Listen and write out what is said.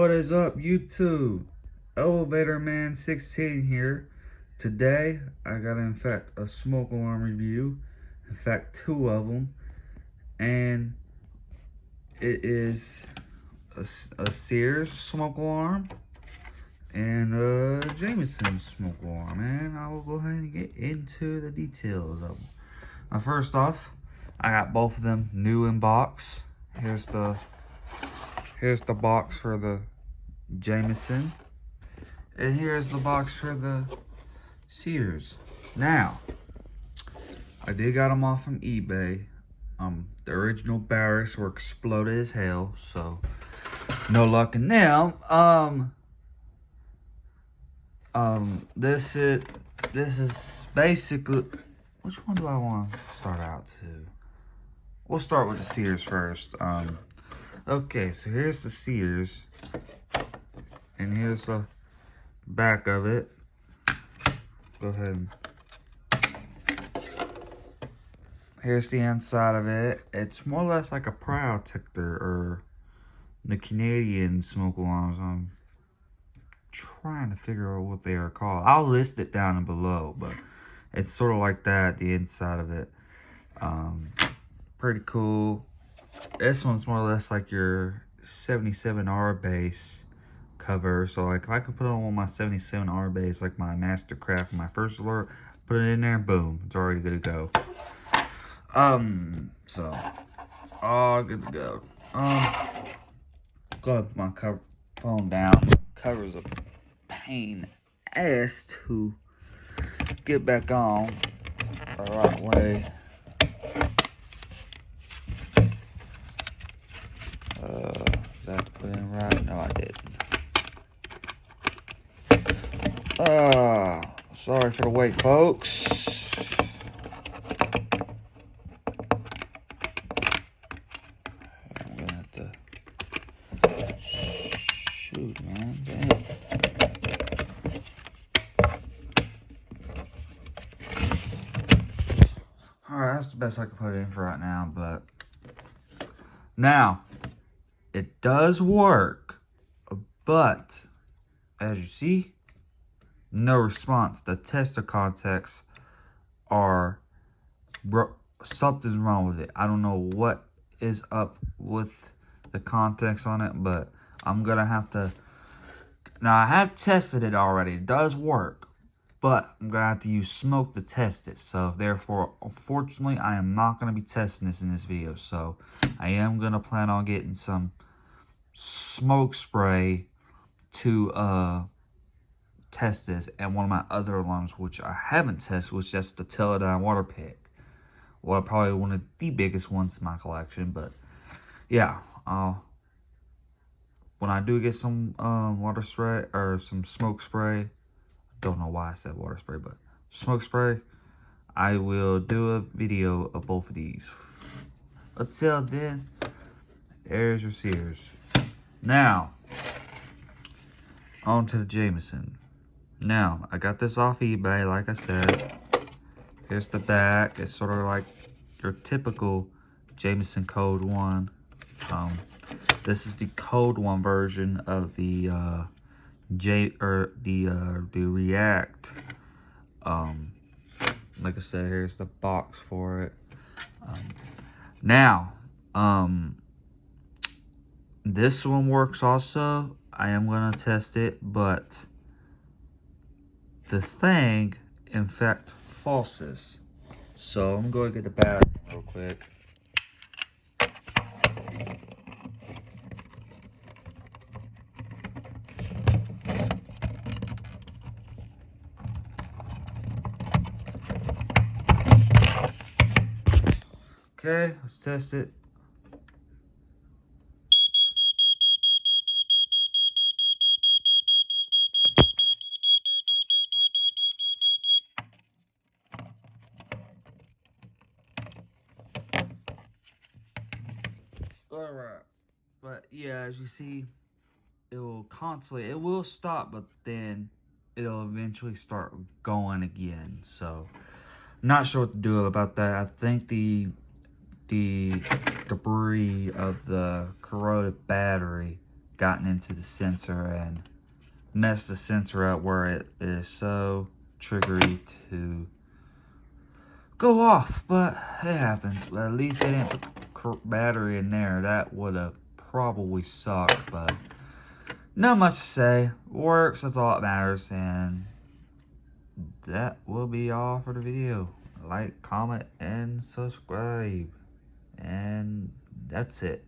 What is up, YouTube? Elevator Man 16 here. Today I got in fact a smoke alarm review. In fact, two of them, and it is a Sears smoke alarm and a Jameson smoke alarm. And I will go ahead and get into the details of them. Now, first off, I got both of them new in box. Here's the box for the Jameson, and here's the box for the Sears. Now, I did got them off from eBay. The original barracks were exploded as hell, so no luck in them. This is basically, which one do I want to start out to? We'll start with the Sears first. Okay, so here's the Sears, and here's the back of it. Go ahead and here's the inside of it. It's more or less like a protector, or the Canadian smoke alarms. I'm trying to figure out what they are called. I'll list it down below, but it's sort of like that, the inside of it. Pretty cool. This one's more or less like your 77R base cover. So like if I could put it on my 77R base, like my Mastercraft, my first alert, put it in there, boom, it's already good to go. So it's all good to go. Go ahead, put my phone down. Cover's a pain ass to get back on the right way. Did I put it in right? No, I didn't. Sorry for the wait, folks. I'm gonna have to shoot, man. Damn. Alright, that's the best I can put it in for right now, but now it does work, but as you see, no response. The tester contacts are something's wrong with it. I don't know what is up with the contacts on it, but I'm gonna have to. Now, I have tested it already. It does work, but I'm gonna have to use smoke to test it. So therefore, unfortunately, I am not gonna be testing this in this video. So I am gonna plan on getting some smoke spray to test this, and one of my other alarms, which I haven't tested, which that's the Teledyne water pick. Well, probably one of the biggest ones in my collection. But yeah, when I do get some water spray or some smoke spray, don't know why I said water spray, but smoke spray, I will do a video of both of these. Until then, there's your Sears. Now, on to the Jameson. Now, I got this off eBay, like I said. Here's the back. It's sort of like your typical Jameson Code 1. This is the Code 1 version of the React. Like I said, here's the box for it. Now, this one works also. I am gonna test it, but the thing, in fact, falses. So I'm gonna get the battery real quick. Okay, let's test it. Alright, but yeah, as you see, it will stop, but then it'll eventually start going again. So not sure what to do about that. I think the debris of the corroded battery gotten into the sensor and messed the sensor up where it is so triggery to go off. But it happens. But at least they didn't put the battery in there. That would have probably sucked. But not much to say. Works, that's all that matters. And that will be all for the video. Like, comment, and subscribe. And that's it.